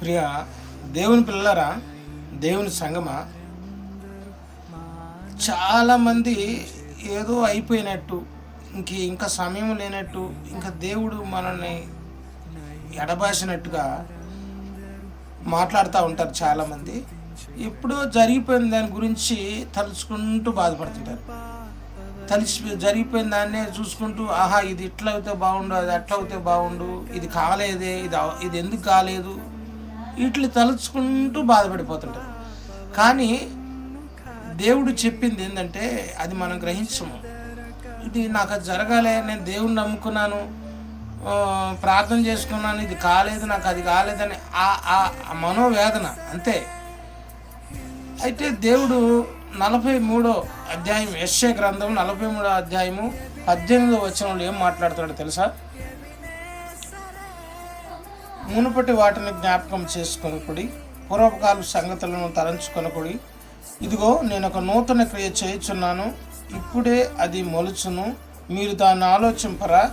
ప్రియ దేవుని పిల్లరా, దేవుని సంగమా, చాలామంది ఏదో అయిపోయినట్టు, ఇంకా సమయం లేనట్టు, ఇంకా దేవుడు మనల్ని ఎడబాసినట్టుగా మాట్లాడుతూ ఉంటారు. చాలామంది ఎప్పుడో జరిగిపోయిన దాని గురించి తలుచుకుంటూ బాధపడుతుంటారు. జరిగిపోయిన దాన్నే చూసుకుంటూ, ఆహా ఇది ఇట్లా అయితే బాగుండు, అది అట్లా అయితే బాగుండు, ఇది కాలేదే, ఇది ఎందుకు కాలేదు, వీటిని తలుచుకుంటూ బాధపడిపోతుంటారు. కానీ దేవుడు చెప్పింది ఏంటంటే అది మనం గ్రహించము. ఇది నాకు అది జరగాలే, నేను దేవుణ్ణి నమ్ముకున్నాను, ప్రార్థన చేసుకున్నాను, ఇది కాలేదు, నాకు అది కాలేదని ఆ మనోవేదన అంతే. అయితే దేవుడు 43వ అధ్యాయం, యెషయా గ్రంథం 43వ అధ్యాయము 18వ వచనంలో ఏం మాట్లాడుతాడో తెలుసా? మునుపటి వాటిని జ్ఞాపకం చేసుకొనకుడి, పూర్వకాల సంగతులను తలంచుకొనకుడి. ఇదిగో నేను ఒక నూతన క్రియ చేయుచున్నాను, ఇప్పుడే అది మొలుచును, మీరు దాన్ని ఆలోచింపరా?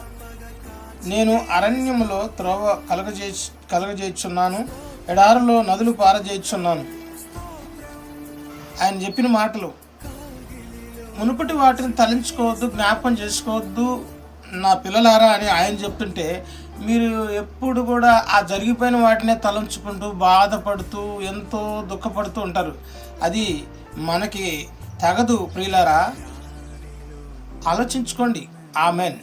నేను అరణ్యములో త్రోవ కలగజేయుచున్నాను, ఎడారిలో నదులు పారజేయుచున్నాను. ఆయన చెప్పిన మాటలు. మునుపటి వాటిని తలంచుకోవద్దు, జ్ఞాపకం చేసుకోవద్దు నా పిల్లలారా అని ఆయన చెప్తుంటే, మీరు ఎప్పుడు కూడా ఆ జరిగిపోయిన వాటినే తలంచుకుంటూ బాధపడుతూ ఎంతో దుఃఖపడుతూ ఉంటారు. అది మనకి తగదు ప్రియులారా. ఆలోచించుకోండి. ఆమెన్.